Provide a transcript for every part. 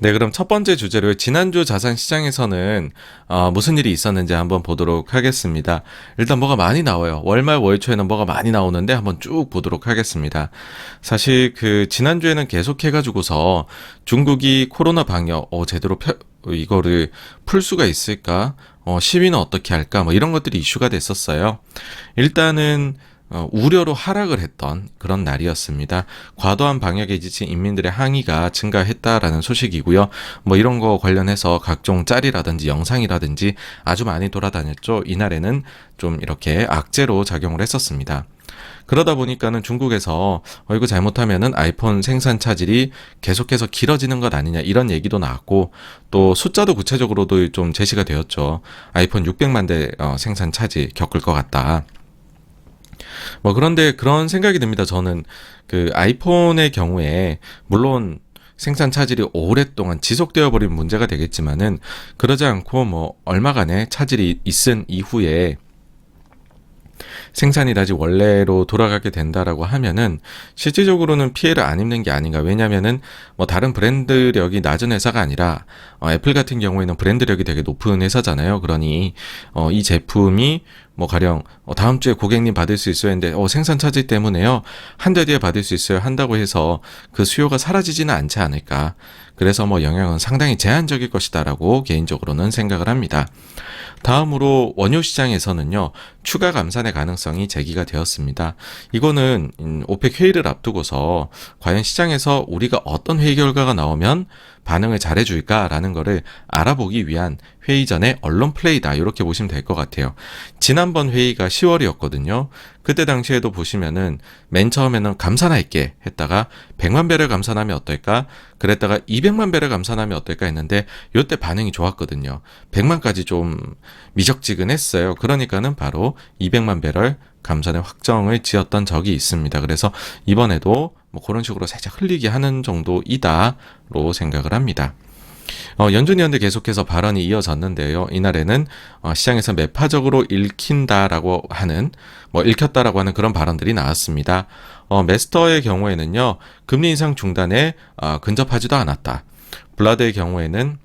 네, 그럼 첫 번째 주제로 지난주 자산 시장에서는 무슨 일이 있었는지 한번 보도록 하겠습니다. 일단 뭐가 많이 나와요. 월말 월초에는 뭐가 많이 나오는데 한번 쭉 보도록 하겠습니다. 사실 그 지난주에는 계속해가지고서 중국이 코로나 방역 제대로 이거를 풀 수가 있을까? 시위는 어떻게 할까? 뭐 이런 것들이 이슈가 됐었어요. 일단은 우려로 하락을 했던 그런 날이었습니다. 과도한 방역에 지친 인민들의 항의가 증가했다라는 소식이고요. 뭐 이런 거 관련해서 각종 짤이라든지 영상이라든지 아주 많이 돌아다녔죠. 이날에는 좀 이렇게 악재로 작용을 했었습니다. 그러다 보니까는 중국에서 이거 잘못하면은 아이폰 생산 차질이 계속해서 길어지는 것 아니냐 이런 얘기도 나왔고, 또 숫자도 구체적으로도 좀 제시가 되었죠. 아이폰 600만 대 생산 차질 겪을 것 같다. 뭐 그런데 그런 생각이 듭니다. 저는 그 아이폰의 경우에 물론 생산 차질이 오랫동안 지속되어 버린 문제가 되겠지만은, 그러지 않고 뭐 얼마간의 차질이 있은 이후에 생산이 다시 원래로 돌아가게 된다라고 하면은 실질적으로는 피해를 안 입는 게 아닌가. 왜냐면은 뭐 다른 브랜드력이 낮은 회사가 아니라 애플 같은 경우에는 브랜드력이 되게 높은 회사잖아요. 그러니 이 제품이 뭐 가령 다음 주에 고객님 받을 수 있어야 했는데 생산 차질 때문에요 한 달 뒤에 받을 수 있어야 한다고 해서 그 수요가 사라지지는 않지 않을까. 그래서 뭐 영향은 상당히 제한적일 것이다라고 개인적으로는 생각을 합니다. 다음으로 원유 시장에서는요, 추가 감산의 가능성이 제기가 되었습니다. 이거는 오펙 회의를 앞두고서 과연 시장에서 우리가 어떤 회의 결과가 나오면 반응을 잘해줄까라는 거를 알아보기 위한 회의 전에 언론 플레이다, 이렇게 보시면 될 것 같아요. 지난번 회의가 10월이었거든요. 그때 당시에도 보시면은 맨 처음에는 감산할게 했다가 100만 배럴 감산하면 어떨까? 그랬다가 200만 배럴 감산하면 어떨까 했는데 요때 반응이 좋았거든요. 100만까지 좀 미적지근했어요. 그러니까는 바로 200만 배럴 감산의 확정을 지었던 적이 있습니다. 그래서 이번에도 뭐 그런 식으로 살짝 흘리게 하는 정도이다로 생각을 합니다. 연준 의원들 계속해서 발언이 이어졌는데요. 이날에는 시장에서 매파적으로 읽힌다라고 하는, 읽혔다라고 하는 그런 발언들이 나왔습니다. 메스터의 경우에는요, 금리 인상 중단에 근접하지도 않았다. 블라드의 경우에는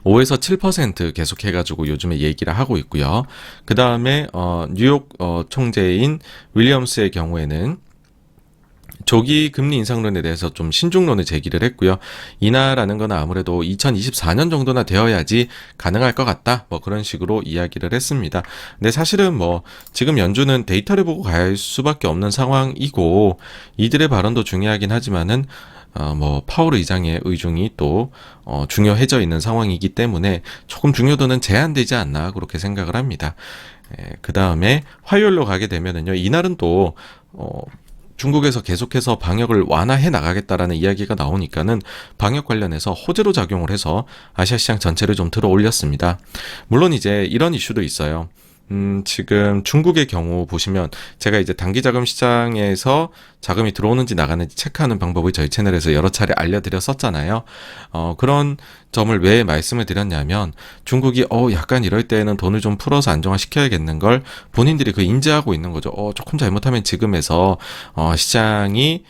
5에서 7% 계속해가지고 요즘에 얘기를 하고 있고요. 그 다음에 뉴욕 총재인 윌리엄스의 경우에는 조기 금리 인상론에 대해서 좀 신중론을 제기를 했고요. 인하라는 건 아무래도 2024년 정도나 되어야지 가능할 것 같다. 뭐 그런 식으로 이야기를 했습니다. 근데 사실은 뭐 지금 연준은 데이터를 보고 갈 수밖에 없는 상황이고, 이들의 발언도 중요하긴 하지만은 파월 의장의 의중이 또 중요해져 있는 상황이기 때문에 조금 중요도는 제한되지 않나 그렇게 생각을 합니다. 그 다음에 화요일로 가게 되면은요, 이날은 또 중국에서 계속해서 방역을 완화해 나가겠다라는 이야기가 나오니까는 방역 관련해서 호재로 작용을 해서 아시아 시장 전체를 좀 들어 올렸습니다. 물론 이제 이런 이슈도 있어요. 지금 중국의 경우 보시면 제가 이제 단기 자금 시장에서 자금이 들어오는지 나가는지 체크하는 방법을 저희 채널에서 여러 차례 알려드렸었잖아요. 그런 점을 왜 말씀을 드렸냐면, 중국이 약간 이럴 때는 돈을 좀 풀어서 안정화시켜야겠는 걸 본인들이 인지하고 있는 거죠. 조금 잘못하면 지금에서 시장이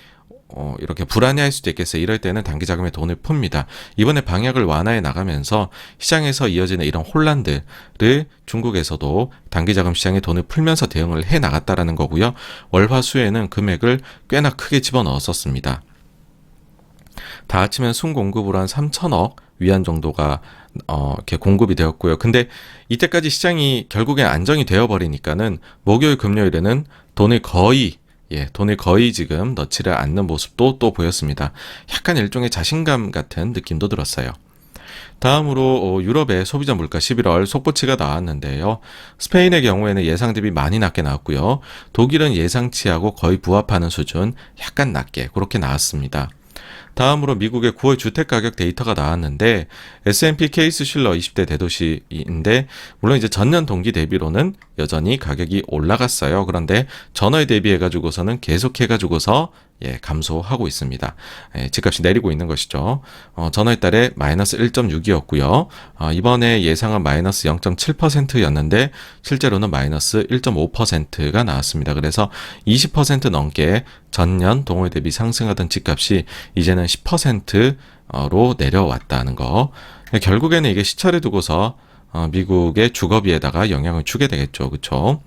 이렇게 불안해할 수도 있겠어요. 이럴 때는 단기 자금에 돈을 풉니다. 이번에 방역을 완화해 나가면서 시장에서 이어지는 이런 혼란들을 중국에서도 단기 자금 시장에 돈을 풀면서 대응을 해 나갔다라는 거고요. 월화수에는 금액을 꽤나 크게 집어넣었었습니다. 다 합치면 순공급으로 한 3천억 위안 정도가 이렇게 공급이 되었고요. 근데 이때까지 시장이 결국엔 안정이 되어버리니까는 목요일 금요일에는 돈을 거의 지금 넣지를 않는 모습도 또 보였습니다. 약간 일종의 자신감 같은 느낌도 들었어요. 다음으로 유럽의 소비자 물가 11월 속보치가 나왔는데요. 스페인의 경우에는 예상 대비 많이 낮게 나왔고요. 독일은 예상치하고 거의 부합하는 수준, 약간 낮게 그렇게 나왔습니다. 다음으로 미국의 9월 주택가격 데이터가 나왔는데, S&P 케이스 슐러 20대 대도시인데, 물론 이제 전년 동기 대비로는 여전히 가격이 올라갔어요. 그런데 전월 대비해가지고서는 계속해가지고서 감소하고 있습니다. 집값이 내리고 있는 것이죠. 전월 달에 마이너스 1.6이었고요. 이번에 예상은 마이너스 0.7%였는데 실제로는 마이너스 1.5%가 나왔습니다. 그래서 20% 넘게 전년 동월 대비 상승하던 집값이 이제는 10% 내려왔다는 거. 결국에는 이게 시차를 두고서 미국의 주거비에다가 영향을 주게 되겠죠. 그렇죠?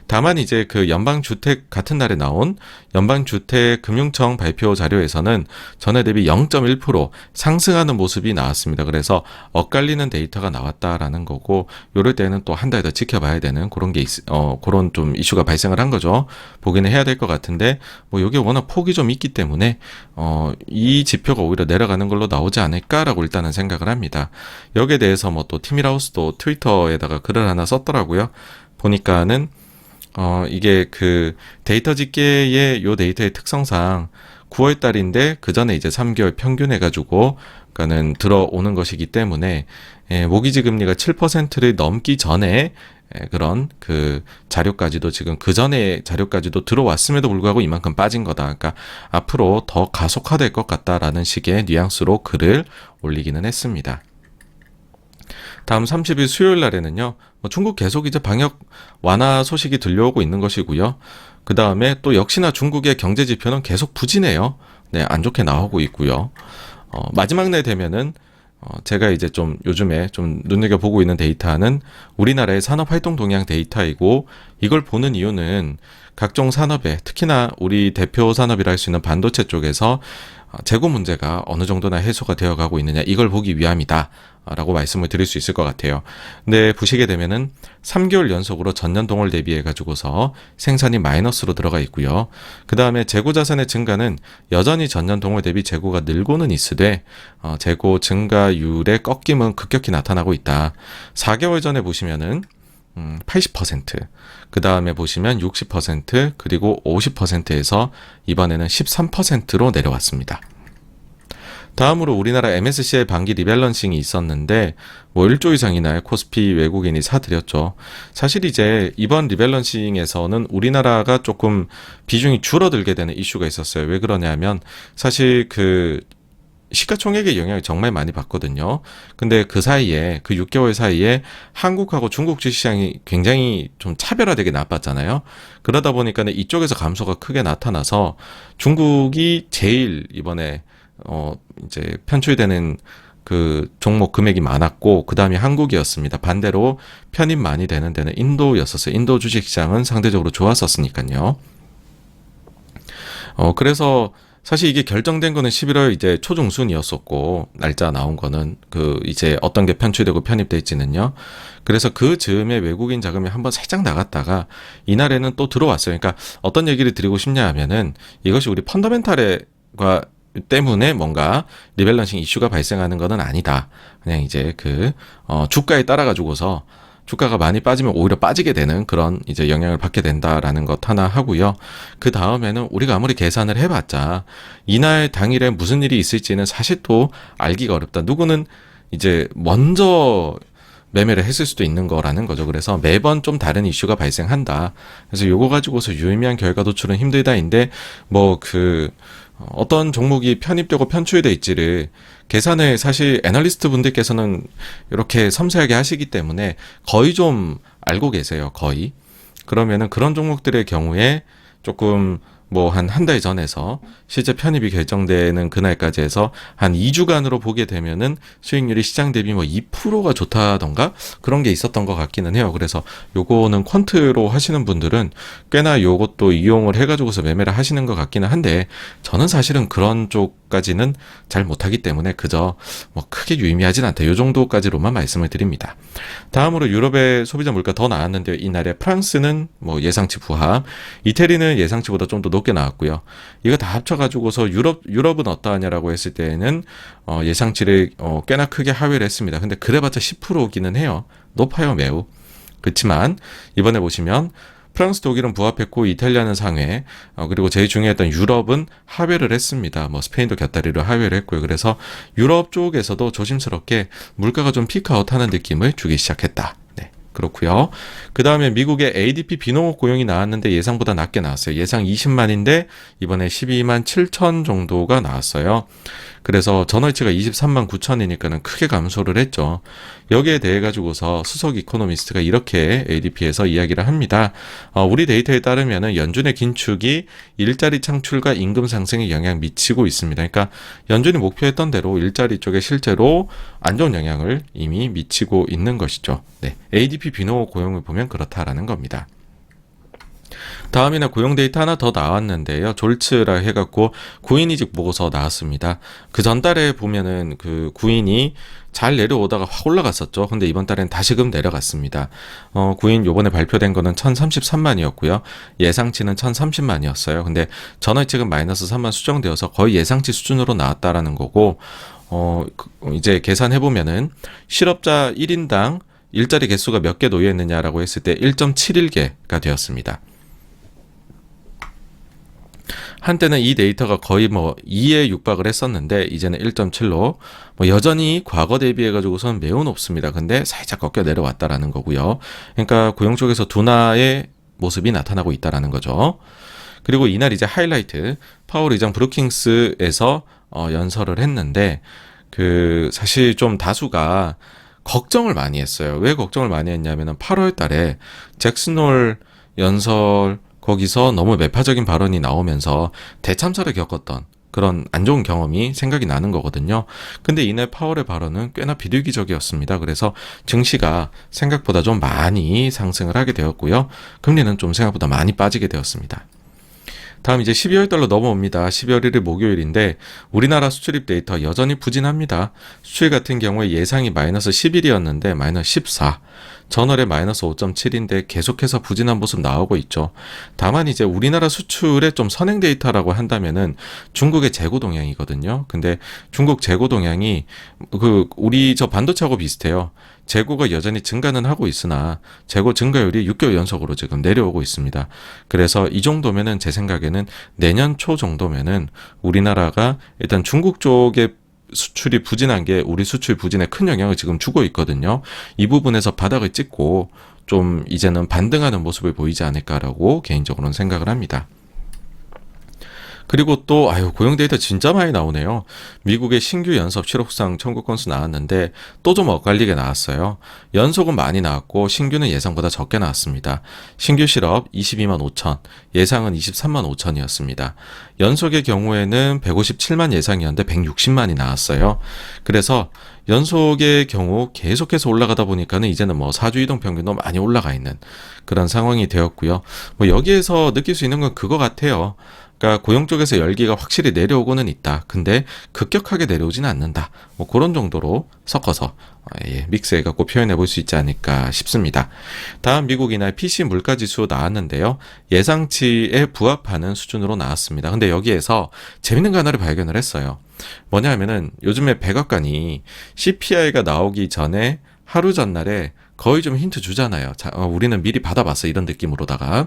다만 이제 그 연방주택 같은 날에 나온 연방주택금융청 발표 자료에서는 전해 대비 0.1% 상승하는 모습이 나왔습니다. 그래서 엇갈리는 데이터가 나왔다라는 거고, 요럴 때는 또 한 달 더 지켜봐야 되는 그런 게 그런 좀 이슈가 발생을 한 거죠. 보기는 해야 될 것 같은데, 뭐 요게 워낙 폭이 좀 있기 때문에 이 지표가 오히려 내려가는 걸로 나오지 않을까라고 일단은 생각을 합니다. 여기에 대해서 뭐 또 티밀하우스도 트위터에다가 글을 하나 썼더라고요. 보니까는 이게 그 데이터 집계의 요 데이터의 특성상 9월 달인데 그 전에 이제 3개월 평균 해가지고 그러니까는 들어오는 것이기 때문에 모기지 금리가 7%를 넘기 전에 그런 그 자료까지도 지금 그 전에 자료까지도 들어왔음에도 불구하고 이만큼 빠진 거다. 그러니까 앞으로 더 가속화될 것 같다라는 식의 뉘앙스로 글을 올리기는 했습니다. 다음 30일 수요일 날에는요, 중국 계속 이제 방역 완화 소식이 들려오고 있는 것이고요. 그 다음에 또 역시나 중국의 경제 지표는 계속 부진해요. 네, 안 좋게 나오고 있고요. 마지막 날 되면은 제가 이제 좀 요즘에 좀 눈여겨보고 있는 데이터는 우리나라의 산업활동 동향 데이터이고, 이걸 보는 이유는 각종 산업에, 특히나 우리 대표 산업이라 할 수 있는 반도체 쪽에서 재고 문제가 어느 정도나 해소가 되어가고 있느냐, 이걸 보기 위함이다 라고 말씀을 드릴 수 있을 것 같아요. 근데 보시게 되면은 3개월 연속으로 전년 동월 대비해 가지고서 생산이 마이너스로 들어가 있고요. 그 다음에 재고 자산의 증가는 여전히 전년 동월 대비 재고가 늘고는 있으되 재고 증가율의 꺾임은 급격히 나타나고 있다. 4개월 전에 보시면은 80%, 그 다음에 보시면 60%, 그리고 50%에서 이번에는 13%로 내려왔습니다. 다음으로 우리나라 MSCI 반기 리밸런싱이 있었는데 뭐 1조 이상이나 코스피 외국인이 사들였죠. 사실 이제 이번 리밸런싱에서는 우리나라가 조금 비중이 줄어들게 되는 이슈가 있었어요. 왜 그러냐면 사실 그 시가총액의 영향을 정말 많이 받거든요. 근데 그 사이에, 그 6개월 사이에 한국하고 중국 주식시장이 굉장히 좀 차별화되게 나빴잖아요. 그러다 보니까 이쪽에서 감소가 크게 나타나서 중국이 제일 이번에 이제 편출되는 그 종목 금액이 많았고, 그 다음이 한국이었습니다. 반대로 편입 많이 되는 데는 인도였었어요. 인도 주식시장은 상대적으로 좋았었으니까요. 그래서 사실 이게 결정된 거는 11월 이제 초중순이었었고, 날짜 나온 거는 그 이제 어떤 게 편출되고 편입될지는요. 그래서 그 즈음에 외국인 자금이 한번 살짝 나갔다가 이날에는 또 들어왔어요. 그러니까 어떤 얘기를 드리고 싶냐 하면은 이것이 우리 펀더멘탈과 때문에 뭔가 리밸런싱 이슈가 발생하는 것은 아니다. 그냥 이제 그 주가에 따라 가지고서 주가가 많이 빠지면 오히려 빠지게 되는 그런 이제 영향을 받게 된다라는 것 하나 하고요. 그 다음에는 우리가 아무리 계산을 해봤자 이날 당일에 무슨 일이 있을지는 사실 또 알기가 어렵다. 누구는 이제 먼저 매매를 했을 수도 있는 거라는 거죠. 그래서 매번 좀 다른 이슈가 발생한다. 그래서 요거 가지고서 유의미한 결과 도출은 힘들다인데 뭐 그 어떤 종목이 편입되고 편출돼 있지를 계산을 사실 애널리스트 분들께서는 이렇게 섬세하게 하시기 때문에 거의 좀 알고 계세요. 거의. 그러면은 그런 종목들의 경우에 조금 뭐 한 달 전에서 실제 편입이 결정되는 그날까지 해서 한 2주간으로 보게 되면은 수익률이 시장 대비 뭐 2%가 좋다던가 그런 게 있었던 것 같기는 해요. 그래서 요거는 퀀트로 하시는 분들은 꽤나 요것도 이용을 해가지고서 매매를 하시는 것 같기는 한데, 저는 사실은 그런 쪽까지는 잘 못하기 때문에 그저 뭐 크게 유의미하진 않다. 요 정도까지로만 말씀을 드립니다. 다음으로 유럽의 소비자 물가 더 나왔는데요. 이날에 프랑스는 뭐 예상치 부합, 이태리는 예상치보다 좀 더 높게 나왔고요. 이거 다 합쳐가지고서 유럽은 어떠하냐라고 했을 때는 예상치를 꽤나 크게 하회를 했습니다. 근데 그래봤자 10%이기는 해요. 높아요, 매우. 그렇지만 이번에 보시면 프랑스, 독일은 부합했고 이탈리아는 상회, 그리고 제일 중요했던 유럽은 하회를 했습니다. 뭐 스페인도 곁다리로 하회를 했고요. 그래서 유럽 쪽에서도 조심스럽게 물가가 좀 피크아웃하는 느낌을 주기 시작했다. 네. 그렇고요. 그 다음에 미국의 ADP 비농업 고용이 나왔는데 예상보다 낮게 나왔어요. 예상 20만인데 이번에 12만 7천 정도가 나왔어요. 그래서 전월치가 23만 9천이니까는 크게 감소를 했죠. 여기에 대해 가지고서 수석 이코노미스트가 이렇게 ADP에서 이야기를 합니다. 우리 데이터에 따르면은 연준의 긴축이 일자리 창출과 임금 상승에 영향 미치고 있습니다. 그러니까 연준이 목표했던 대로 일자리 쪽에 실제로 안 좋은 영향을 이미 미치고 있는 것이죠. 네, ADP 비노 고용을 보면 그렇다라는 겁니다. 다음에는 고용 데이터 하나 더 나왔는데요. 졸츠라 해갖고 구인이직 보고서 나왔습니다. 그 전달에 보면은 그 구인이 잘 내려오다가 확 올라갔었죠. 근데 이번 달엔 다시금 내려갔습니다. 구인 요번에 발표된 거는 1033만이었고요. 예상치는 1030만이었어요. 근데 전월치는 마이너스 3만 수정되어서 거의 예상치 수준으로 나왔다라는 거고, 이제 계산해보면은 실업자 1인당 일자리 개수가 몇 개 놓여있느냐라고 했을 때 1.71개가 되었습니다. 한때는 이 데이터가 거의 2에 육박을 했었는데 이제는 1.7로 여전히 과거 대비해 가지고선 매우 높습니다. 근데 살짝 꺾여 내려왔다라는 거고요. 그러니까 고용 쪽에서 둔화의 모습이 나타나고 있다라는 거죠. 그리고 이날 이제 하이라이트 파월 의장 브루킹스에서 연설을 했는데 사실 좀 다수가 걱정을 많이 했어요. 왜 걱정을 많이 했냐면은 8월 달에 잭슨홀 연설 거기서 너무 매파적인 발언이 나오면서 대참사를 겪었던 그런 안 좋은 경험이 생각이 나는 거거든요. 근데 이날 파월의 발언은 꽤나 비둘기적이었습니다. 그래서 증시가 생각보다 좀 많이 상승을 하게 되었고요. 금리는 좀 생각보다 많이 빠지게 되었습니다. 다음 이제 12월 달로 넘어옵니다. 12월 1일 목요일인데 우리나라 수출입 데이터 여전히 부진합니다. 수출 같은 경우에 예상이 마이너스 11이었는데 마이너스 14. 전월에 마이너스 5.7인데 계속해서 부진한 모습 나오고 있죠. 다만 이제 우리나라 수출의 좀 선행 데이터라고 한다면은 중국의 재고 동향이거든요. 근데 중국 재고 동향이 우리 저 반도체하고 비슷해요. 재고가 여전히 증가는 하고 있으나 재고 증가율이 6개월 연속으로 지금 내려오고 있습니다. 그래서 이 정도면은 제 생각에는 내년 초 정도면은 우리나라가 일단 중국 쪽에 수출이 부진한 게 우리 수출 부진에 큰 영향을 지금 주고 있거든요. 이 부분에서 바닥을 찍고 좀 이제는 반등하는 모습을 보이지 않을까라고 개인적으로는 생각을 합니다. 그리고 또 고용 데이터 진짜 많이 나오네요. 미국의 신규 연속 실업상 청구 건수 나왔는데 또 좀 엇갈리게 나왔어요. 연속은 많이 나왔고 신규는 예상보다 적게 나왔습니다. 신규 실업 22만 5천, 예상은 23만 5천이었습니다. 연속의 경우에는 157만 예상이었는데 160만이 나왔어요. 그래서 연속의 경우 계속해서 올라가다 보니까는 이제는 4주 이동 평균도 많이 올라가 있는 그런 상황이 되었고요. 여기에서 느낄 수 있는 건 그거 같아요. 그러니까 고용 쪽에서 열기가 확실히 내려오고는 있다. 근데 급격하게 내려오지는 않는다. 그런 정도로 섞어서 믹스해갖고 표현해 볼 수 있지 않을까 싶습니다. 다음 미국 이날 PC 물가지수 나왔는데요. 예상치에 부합하는 수준으로 나왔습니다. 근데 여기에서 재밌는 거 하나를 발견을 했어요. 뭐냐 하면은 요즘에 백악관이 CPI가 나오기 전에 하루 전날에 거의 좀 힌트 주잖아요. 우리는 미리 받아봤어 이런 느낌으로다가.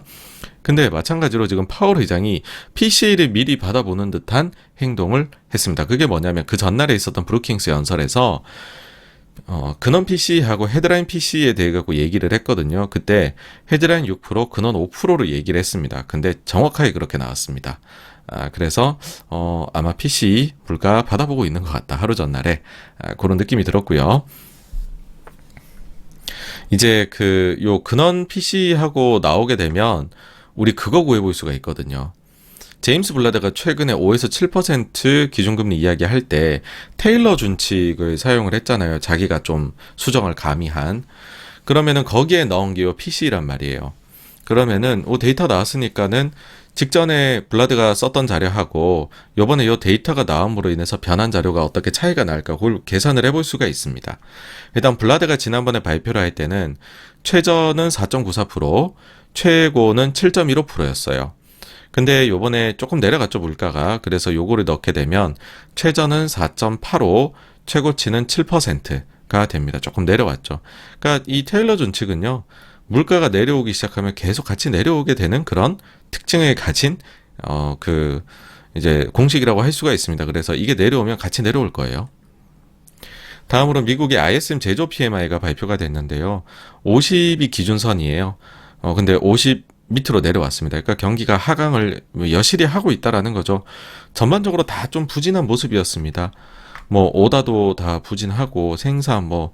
근데 마찬가지로 지금 파월 의장이 PC를 미리 받아보는 듯한 행동을 했습니다. 그게 뭐냐면 그 전날에 있었던 브루킹스 연설에서 근원 PC하고 헤드라인 PC에 대해 갖고 얘기를 했거든요. 그때 헤드라인 6%, 근원 5%로 얘기를 했습니다. 근데 정확하게 그렇게 나왔습니다. 그래서 아마 PC 물가 받아보고 있는 것 같다. 하루 전날에 그런 느낌이 들었고요. 이제 요 근원 PC하고 나오게 되면 우리 그거 구해볼 수가 있거든요. 제임스 블라드가 최근에 5에서 7% 기준금리 이야기할 때 테일러 준칙을 사용을 했잖아요. 자기가 좀 수정을 가미한. 그러면은 거기에 넣은 게 요 PC란 말이에요. 그러면은 데이터 나왔으니까는 직전에 블라드가 썼던 자료하고 요번에 요 데이터가 나옴으로 인해서 변한 자료가 어떻게 차이가 날까 그걸 계산을 해볼 수가 있습니다. 일단 블라드가 지난번에 발표를 할 때는 최저는 4.94%, 최고는 7.15%였어요. 근데 요번에 조금 내려갔죠 물가가. 그래서 요거를 넣게 되면 최저는 4.85, 최고치는 7%가 됩니다. 조금 내려왔죠. 그러니까 이 테일러 준칙은요. 물가가 내려오기 시작하면 계속 같이 내려오게 되는 그런 특징을 가진 이제 공식이라고 할 수가 있습니다. 그래서 이게 내려오면 같이 내려올 거예요. 다음으로 미국의 ISM 제조 PMI가 발표가 됐는데요. 50이 기준선이에요. 근데 50 밑으로 내려왔습니다. 그러니까 경기가 하강을 여실히 하고 있다라는 거죠. 전반적으로 다 좀 부진한 모습이었습니다. 뭐 오다도 다 부진하고 생산 뭐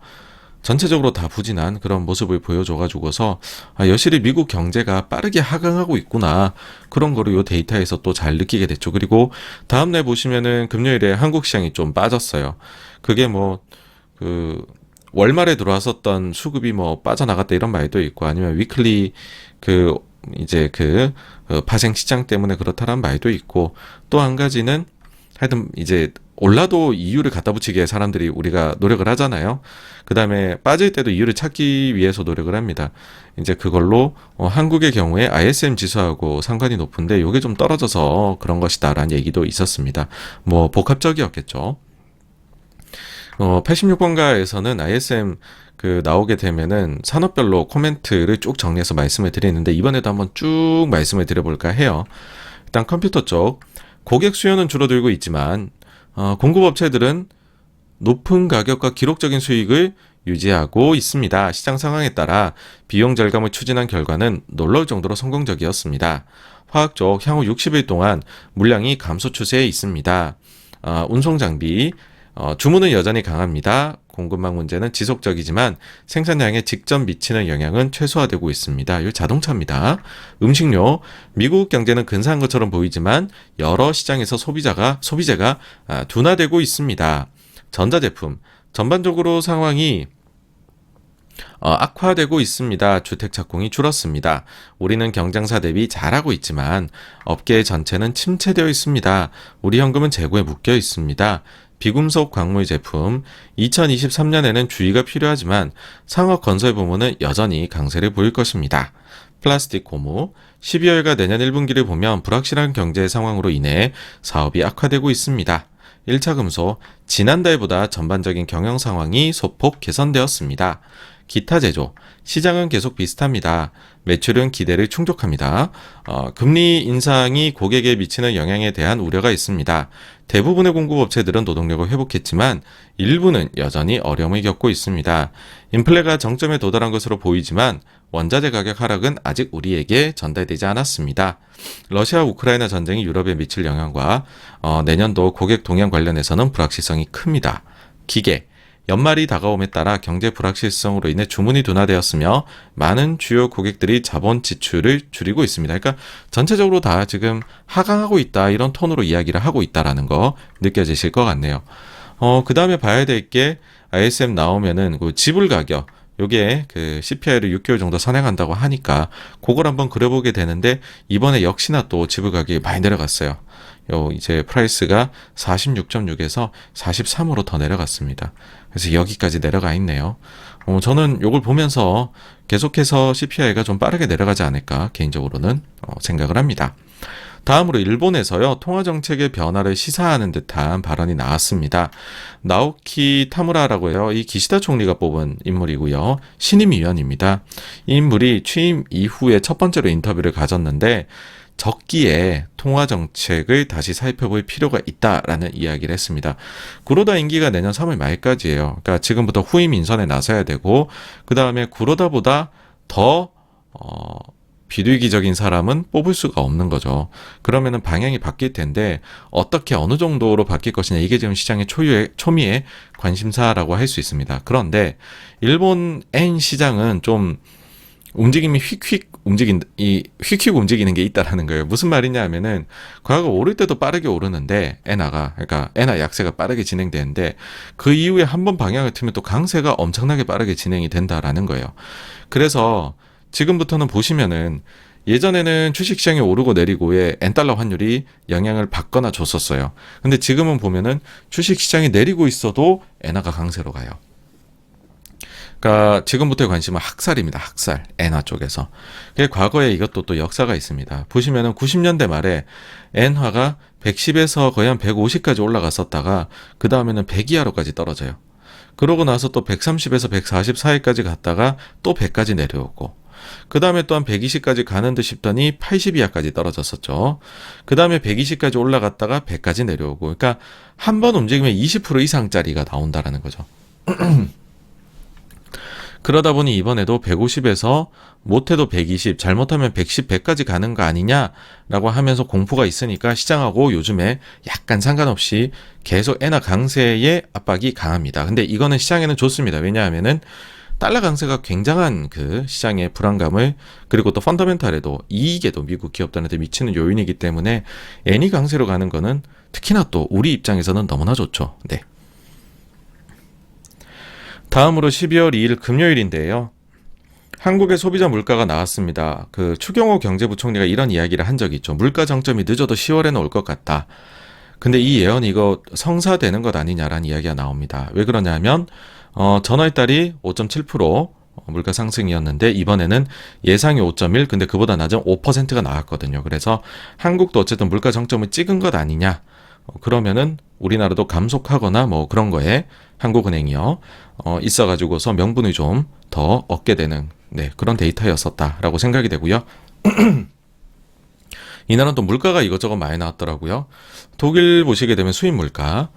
전체적으로 다 부진한 그런 모습을 보여줘가지고서 여실히 미국 경제가 빠르게 하강하고 있구나, 그런 거를 요 데이터에서 또 잘 느끼게 됐죠. 그리고 다음날 보시면은 금요일에 한국 시장이 좀 빠졌어요. 그게 뭐 그 월말에 들어왔었던 수급이 뭐 빠져나갔다 이런 말도 있고, 아니면 위클리 그 이제 파생 시장 때문에 그렇다란 말도 있고, 또 한 가지는 하여튼 이제 올라도 이유를 갖다 붙이기에 사람들이 우리가 노력을 하잖아요. 그 다음에 빠질 때도 이유를 찾기 위해서 노력을 합니다. 이제 그걸로 한국의 경우에 ISM 지수하고 상관이 높은데 요게 좀 떨어져서 그런 것이다라는 얘기도 있었습니다. 뭐 복합적이었겠죠. 86번가에서는 ISM 나오게 되면은 산업별로 코멘트를 쭉 정리해서 말씀을 드리는데, 이번에도 한번 쭉 말씀을 드려볼까 해요. 일단 컴퓨터 쪽 고객 수요는 줄어들고 있지만 공급업체들은 높은 가격과 기록적인 수익을 유지하고 있습니다. 시장 상황에 따라 비용 절감을 추진한 결과는 놀라울 정도로 성공적이었습니다. 화학 쪽 향후 60일 동안 물량이 감소 추세에 있습니다. 운송 장비 주문은 여전히 강합니다. 공급망 문제는 지속적이지만 생산량에 직접 미치는 영향은 최소화되고 있습니다. 이 자동차입니다. 음식료, 미국 경제는 근사한 것처럼 보이지만 여러 시장에서 소비재가 둔화되고 있습니다. 전자제품, 전반적으로 상황이 악화되고 있습니다. 주택 착공이 줄었습니다. 우리는 경쟁사 대비 잘하고 있지만 업계 전체는 침체되어 있습니다. 우리 현금은 재고에 묶여 있습니다. 비금속 광물 제품, 2023년에는 주의가 필요하지만 상업 건설 부문은 여전히 강세를 보일 것입니다. 플라스틱 고무, 12월과 내년 1분기를 보면 불확실한 경제 상황으로 인해 사업이 악화되고 있습니다. 1차 금속, 지난달보다 전반적인 경영 상황이 소폭 개선되었습니다. 기타 제조, 시장은 계속 비슷합니다. 매출은 기대를 충족합니다. 금리 인상이 고객에 미치는 영향에 대한 우려가 있습니다. 대부분의 공급업체들은 노동력을 회복했지만 일부는 여전히 어려움을 겪고 있습니다. 인플레가 정점에 도달한 것으로 보이지만 원자재 가격 하락은 아직 우리에게 전달되지 않았습니다. 러시아 우크라이나 전쟁이 유럽에 미칠 영향과 내년도 고객 동향 관련해서는 불확실성이 큽니다. 기계, 연말이 다가옴에 따라 경제 불확실성으로 인해 주문이 둔화되었으며 많은 주요 고객들이 자본 지출을 줄이고 있습니다. 그러니까 전체적으로 다 지금 하강하고 있다, 이런 톤으로 이야기를 하고 있다라는 거 느껴지실 것 같네요. 그 다음에 봐야 될 게 ISM 나오면은 지불 가격, 요게 CPI를 6개월 정도 선행한다고 하니까 그걸 한번 그려보게 되는데, 이번에 역시나 또 지불 가격이 많이 내려갔어요. 이제 프라이스가 46.6에서 43으로 더 내려갔습니다. 그래서 여기까지 내려가 있네요. 저는 요걸 보면서 계속해서 CPI가 좀 빠르게 내려가지 않을까 개인적으로는 생각을 합니다. 다음으로 일본에서요, 통화정책의 변화를 시사하는 듯한 발언이 나왔습니다. 나오키 타무라라고요, 이 기시다 총리가 뽑은 인물이고요, 신임위원입니다. 이 인물이 취임 이후에 첫 번째로 인터뷰를 가졌는데, 적기에 통화정책을 다시 살펴볼 필요가 있다라는 이야기를 했습니다. 구로다 임기가 내년 3월 말까지예요. 그러니까 지금부터 후임 인선에 나서야 되고, 그 다음에 구로다보다 더 비둘기적인 사람은 뽑을 수가 없는 거죠. 그러면은 방향이 바뀔 텐데 어떻게 어느 정도로 바뀔 것이냐, 이게 지금 시장의 초미의 관심사라고 할 수 있습니다. 그런데 일본 엔 시장은 좀 움직임이 휙휙 움직이는 게 있다라는 거예요. 무슨 말이냐 하면은 과거 오를 때도 빠르게 오르는데 그러니까 엔화 약세가 빠르게 진행되는데 그 이후에 한번 방향을 틀면 또 강세가 엄청나게 빠르게 진행이 된다라는 거예요. 그래서 지금부터는 보시면은 예전에는 주식시장이 오르고 내리고에 엔달러 환율이 영향을 받거나 줬었어요. 근데 지금은 보면은 주식시장이 내리고 있어도 엔화가 강세로 가요. 그러니까 지금부터의 관심은 학살입니다. 학살. 엔화 쪽에서. 과거에 이것도 또 역사가 있습니다. 보시면은 90년대 말에 엔화가 110에서 거의 한 150까지 올라갔었다가 그 다음에는 100 이하로까지 떨어져요. 그러고 나서 또 130에서 140 사이까지 갔다가 또 100까지 내려오고, 그 다음에 또 한 120까지 가는 듯 싶더니 80 이하까지 떨어졌었죠. 그 다음에 120까지 올라갔다가 100까지 내려오고, 그러니까 한 번 움직이면 20% 이상짜리가 나온다라는 거죠. 그러다 보니 이번에도 150에서 못해도 120, 잘못하면 110, 100까지 가는 거 아니냐라고 하면서 공포가 있으니까 시장하고 요즘에 약간 상관없이 계속 엔화 강세의 압박이 강합니다. 근데 이거는 시장에는 좋습니다. 왜냐하면은 달러 강세가 굉장한 그 시장의 불안감을, 그리고 또 펀더멘탈에도 이익에도 미국 기업들한테 미치는 요인이기 때문에 엔이 강세로 가는 거는 특히나 또 우리 입장에서는 너무나 좋죠. 네. 다음으로 12월 2일 금요일인데요. 한국의 소비자 물가가 나왔습니다. 그 추경호 경제부총리가 이런 이야기를 한 적이 있죠. 물가 정점이 늦어도 10월에는 올 것 같다. 근데 이 예언이 이거 성사되는 것 아니냐라는 이야기가 나옵니다. 왜 그러냐면 전월 달이 5.7% 물가 상승이었는데 이번에는 예상이 5.1, 근데 그보다 낮은 5%가 나왔거든요. 그래서 한국도 어쨌든 물가 정점을 찍은 것 아니냐. 그러면은 우리나라도 감속하거나 뭐 그런 거에 한국은행이요 있어가지고서 명분을 좀 더 얻게 되는 그런 데이터였었다라고 생각이 되고요. 이날은 또 물가가 이것저것 많이 나왔더라고요. 독일 보시게 되면 수입 물가,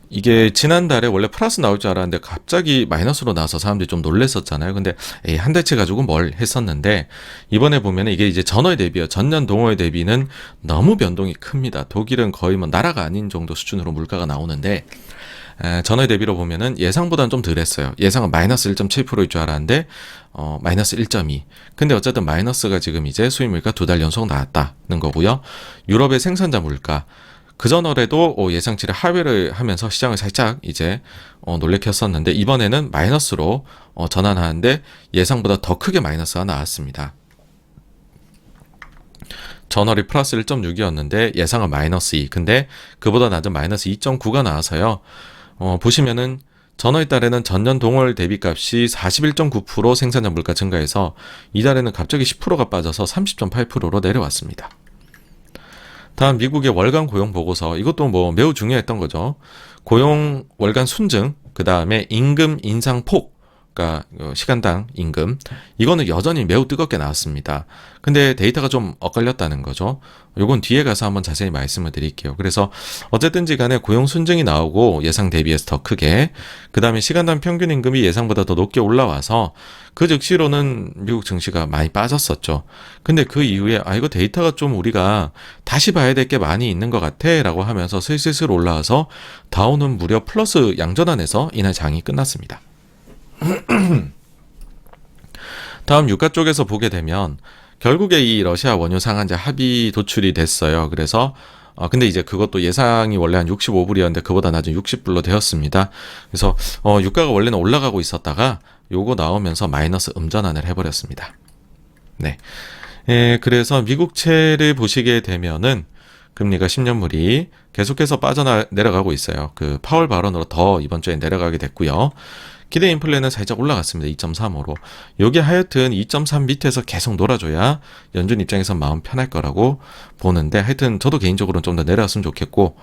이게 지난달에 원래 플러스 나올 줄 알았는데 갑자기 마이너스로 나와서 사람들이 좀 놀랬었잖아요. 근데 한 달치 가지고 뭘 했었는데 이번에 보면 이게 이제 전월 대비요. 전년 동월 대비는 너무 변동이 큽니다. 독일은 거의 뭐 나라가 아닌 정도 수준으로 물가가 나오는데 전월 대비로 보면은 예상보다는 좀 덜했어요. 예상은 마이너스 1.7%일 줄 알았는데 마이너스 1.2. 근데 어쨌든 마이너스가 지금 이제 수입 물가 2달 연속 나왔다는 거고요. 유럽의 생산자 물가, 그 전월에도 예상치를 하회를 하면서 시장을 살짝 이제 놀래켰었는데 이번에는 마이너스로 전환하는데 예상보다 더 크게 마이너스가 나왔습니다. 전월이 플러스 1.6이었는데 예상은 마이너스 2. 근데 그보다 낮은 마이너스 2.9가 나와서요. 보시면은 전월 달에는 전년 동월 대비값이 41.9% 생산자 물가 증가해서 이달에는 갑자기 10%가 빠져서 30.8%로 내려왔습니다. 다음 미국의 월간 고용 보고서, 이것도 뭐 매우 중요했던 거죠. 고용 월간 순증, 그 다음에 임금 인상폭, 그러니까 시간당 임금, 이거는 여전히 매우 뜨겁게 나왔습니다. 근데 데이터가 좀 엇갈렸다는 거죠. 요건 뒤에 가서 한번 자세히 말씀을 드릴게요. 그래서 어쨌든지 간에 고용 순증이 나오고 예상 대비해서 더 크게, 그 다음에 시간당 평균 임금이 예상보다 더 높게 올라와서 그 즉시로는 미국 증시가 많이 빠졌었죠. 근데 그 이후에 이거 데이터가 좀 우리가 다시 봐야 될 게 많이 있는 것 같아 라고 하면서 슬슬 올라와서 다우는 무려 플러스 양전환에서 이날 장이 끝났습니다. 다음 유가 쪽에서 보게 되면 결국에 이 러시아 원유 상한제 합의 도출이 됐어요. 그래서 근데 이제 그것도 예상이 원래 한 65불이었는데 그보다 낮은 60불로 되었습니다. 그래서 유가가 원래는 올라가고 있었다가 요거 나오면서 마이너스 음전환을 해버렸습니다. 네. 그래서 미국채를 보시게 되면은 금리가 10년물이 계속해서 내려가고 있어요. 그 파월 발언으로 더 이번 주에 내려가게 됐고요. 기대 인플레는 살짝 올라갔습니다. 2.35로. 요게 하여튼 2.3 밑에서 계속 놀아줘야 연준 입장에선 마음 편할 거라고 보는데, 하여튼 저도 개인적으로는 좀 더 내려왔으면 좋겠고,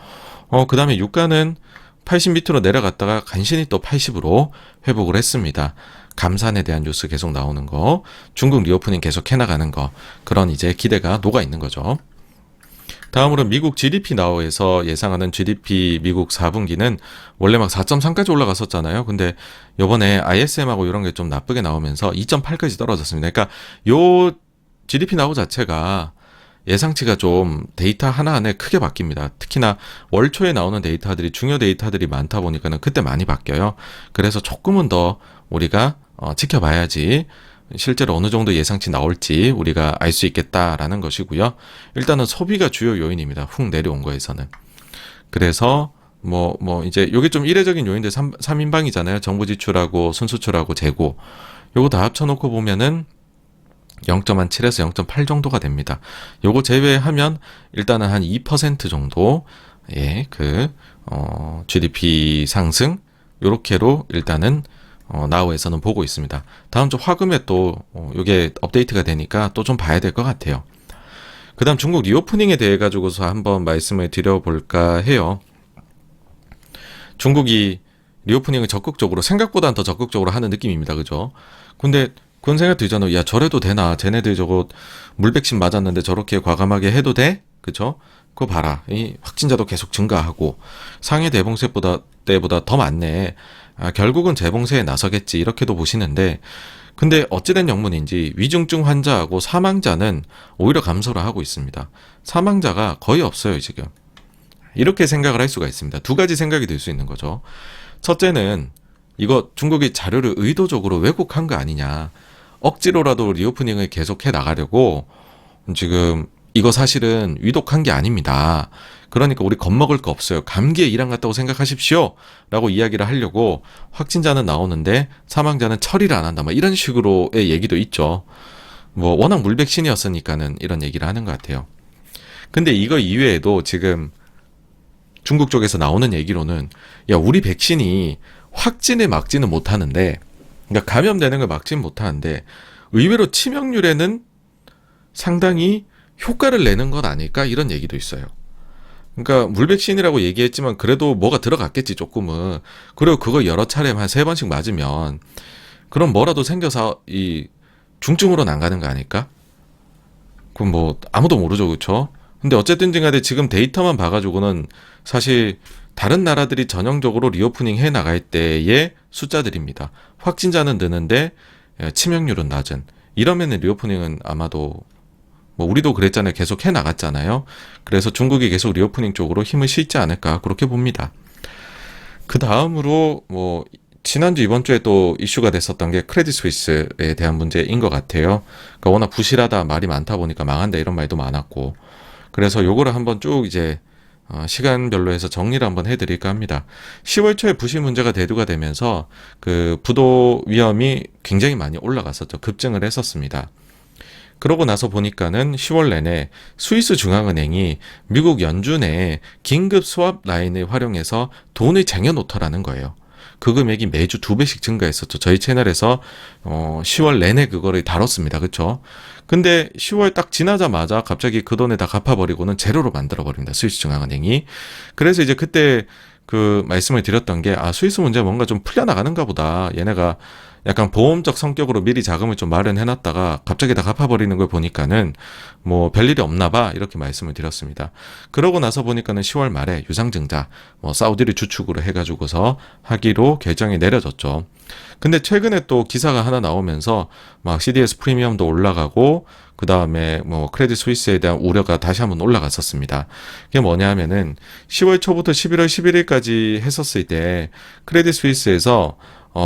그 다음에 유가는 80 밑으로 내려갔다가 간신히 또 80으로 회복을 했습니다. 감산에 대한 뉴스 계속 나오는 거, 중국 리오프닝 계속 해나가는 거, 그런 이제 기대가 녹아 있는 거죠. 다음으로 미국 GDP 나오에서 예상하는 GDP 미국 4분기는 원래 막 4.3까지 올라갔었잖아요. 근데 요번에 ISM하고 이런 게 좀 나쁘게 나오면서 2.8까지 떨어졌습니다. 그러니까 요 GDP 나오 자체가 예상치가 좀 데이터 하나하나 크게 바뀝니다. 특히나 월 초에 나오는 데이터들이 중요 데이터들이 많다 보니까는 그때 많이 바뀌어요. 그래서 조금은 더 우리가 지켜봐야지 실제로 어느 정도 예상치 나올지 우리가 알 수 있겠다라는 것이고요. 일단은 소비가 주요 요인입니다. 훅 내려온 거에서는. 그래서 이제 요게 좀 이례적인 요인들 3인방이잖아요. 정부 지출하고 순수출하고 재고. 요거 다 합쳐놓고 보면은 0.7에서 0.8 정도가 됩니다. 요거 제외하면 일단은 한 2% 정도의 GDP 상승 요렇게로 일단은 나우에서는 보고 있습니다. 다음 주 화금에 또 요게 업데이트가 되니까 또 좀 봐야 될 것 같아요. 그 다음 중국 리오프닝에 대해 가지고서 한번 말씀을 드려볼까 해요. 중국이 리오프닝을 생각보다는 더 적극적으로 하는 느낌입니다. 그죠? 근데 그런 생각 들잖아요. 야, 저래도 되나? 쟤네들 저거 물백신 맞았는데 저렇게 과감하게 해도 돼? 그죠? 그거 봐라. 이 확진자도 계속 증가하고 상해 대봉쇄 때보다 더 많네. 결국은 재봉쇄에 나서겠지 이렇게도 보시는데, 근데 어찌된 영문인지 위중증 환자하고 사망자는 오히려 감소를 하고 있습니다. 사망자가 거의 없어요, 지금. 이렇게 생각을 할 수가 있습니다. 두 가지 생각이 들 수 있는 거죠. 첫째는 이거 중국이 자료를 의도적으로 왜곡한 거 아니냐. 억지로라도 리오프닝을 계속해 나가려고 지금 이거 사실은 위독한 게 아닙니다. 그러니까 우리 겁먹을 거 없어요. 감기에 일한 같다고 생각하십시오. 라고 이야기를 하려고 확진자는 나오는데 사망자는 처리를 안 한다. 뭐 이런 식으로의 얘기도 있죠. 뭐 워낙 물백신이었으니까는 이런 얘기를 하는 것 같아요. 근데 이거 이외에도 지금 중국 쪽에서 나오는 얘기로는 야, 우리 백신이 확진을 막지는 못하는데, 그러니까 감염되는 걸 막지는 못하는데 의외로 치명률에는 상당히 효과를 내는 건 아닐까 이런 얘기도 있어요. 그러니까 물백신이라고 얘기했지만 그래도 뭐가 들어갔겠지 조금은. 그리고 그거 여러 차례 한 3번씩 맞으면 그럼 뭐라도 생겨서 이 중증으로는 안 가는 거 아닐까? 그럼 뭐 아무도 모르죠, 그렇죠? 근데 어쨌든 간에 지금 데이터만 봐가지고는 사실 다른 나라들이 전형적으로 리오프닝 해 나갈 때의 숫자들입니다. 확진자는 느는데 치명률은 낮은. 이러면은 리오프닝은 아마도 뭐 우리도 그랬잖아요. 계속 해 나갔잖아요. 그래서 중국이 계속 리오프닝 쪽으로 힘을 실지 않을까 그렇게 봅니다. 그 다음으로 뭐 지난주 이번 주에 또 이슈가 됐었던 게 크레딧 스위스에 대한 문제인 것 같아요. 그러니까 워낙 부실하다 말이 많다 보니까 망한다 이런 말도 많았고, 그래서 요거를 한번 쭉 이제 시간별로 해서 정리를 한번 해드릴까 합니다. 10월 초에 부실 문제가 대두가 되면서 그 부도 위험이 굉장히 많이 올라갔었죠. 급증을 했었습니다. 그러고 나서 보니까는 10월 내내 스위스 중앙은행이 미국 연준에 긴급 스왑 라인을 활용해서 돈을 쟁여놓더라는 거예요. 그 금액이 매주 2배씩 증가했었죠. 저희 채널에서 10월 내내 그거를 다뤘습니다. 그렇죠? 근데 10월 딱 지나자마자 갑자기 그 돈을 다 갚아버리고는 제로로 만들어버립니다. 스위스 중앙은행이. 그래서 이제 그때 그 말씀을 드렸던 게 스위스 문제 뭔가 좀 풀려나가는가 보다. 얘네가 약간 보험적 성격으로 미리 자금을 좀 마련해놨다가 갑자기 다 갚아버리는 걸 보니까는 뭐 별일이 없나 봐 이렇게 말씀을 드렸습니다. 그러고 나서 보니까는 10월 말에 유상증자 뭐 사우디를 주축으로 해가지고서 하기로 결정이 내려졌죠. 근데 최근에 또 기사가 하나 나오면서 막 CDS 프리미엄도 올라가고 그 다음에 뭐 크레딧 스위스에 대한 우려가 다시 한번 올라갔었습니다. 그게 뭐냐 하면은 10월 초부터 11월 11일까지 했었을 때 크레딧 스위스에서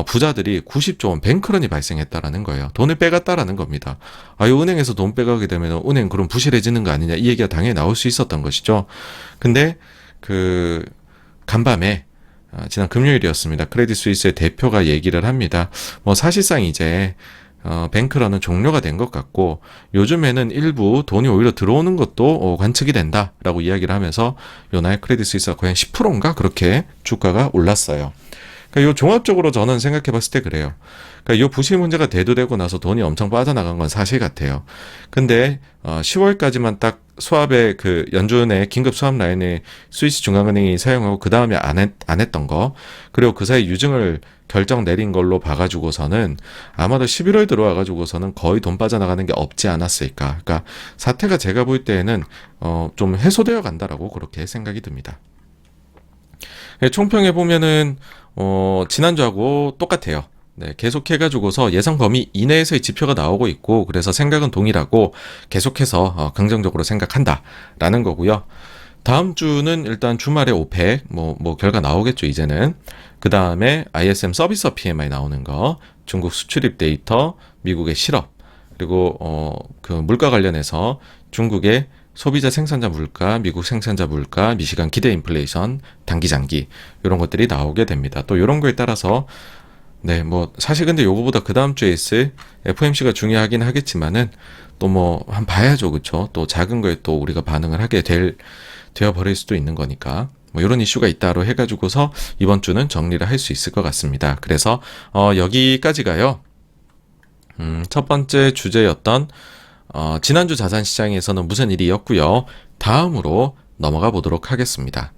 부자들이 90조 원 뱅크런이 발생했다라는 거예요. 돈을 빼갔다라는 겁니다. 이 은행에서 돈 빼가게 되면 은행 그럼 부실해지는 거 아니냐 이 얘기가 당연히 나올 수 있었던 것이죠. 근데 그 간밤에 지난 금요일이었습니다. 크레딧 스위스의 대표가 얘기를 합니다. 뭐 사실상 이제 뱅크런은 종료가 된 것 같고 요즘에는 일부 돈이 오히려 들어오는 것도 관측이 된다라고 이야기를 하면서 요날 크레딧 스위스가 거의 10%인가 그렇게 주가가 올랐어요. 그러니까 요 종합적으로 저는 생각해 봤을 때 그래요. 그러니까 요 부실 문제가 대두되고 나서 돈이 엄청 빠져나간 건 사실 같아요. 근데 10월까지만 딱 수합의 그 연준의 긴급 수합 라인을 스위스 중앙은행이 사용하고 그 다음에 안 했던 거, 그리고 그 사이 유증을 결정 내린 걸로 봐가지고서는 아마도 11월 들어와가지고서는 거의 돈 빠져나가는 게 없지 않았을까. 그러니까 사태가 제가 볼 때에는 좀 해소되어 간다라고 그렇게 생각이 듭니다. 총평해 보면은 지난주하고 똑같아요. 네, 계속해가지고서 예상 범위 이내에서의 지표가 나오고 있고, 그래서 생각은 동일하고 계속해서 긍정적으로 생각한다라는 거고요. 다음 주는 일단 주말에 오펙 뭐 결과 나오겠죠 이제는. 그 다음에 ISM 서비스 PMI 나오는 거, 중국 수출입 데이터, 미국의 실업, 그리고 그 물가 관련해서 중국의 소비자 생산자 물가, 미국 생산자 물가, 미시간 기대 인플레이션, 단기 장기 이런 것들이 나오게 됩니다. 또 이런 거에 따라서 네, 뭐 사실 근데 요거보다 그 다음 주에 있을 FOMC가 중요하긴 하겠지만은 또 뭐 한 봐야죠, 그렇죠? 또 작은 거에 또 우리가 반응을 하게 되어 버릴 수도 있는 거니까 뭐 이런 이슈가 있다로 해가지고서 이번 주는 정리를 할 수 있을 것 같습니다. 그래서 여기까지가요. 첫 번째 주제였던 지난주 자산시장에서는 무슨 일이었고요. 다음으로 넘어가 보도록 하겠습니다.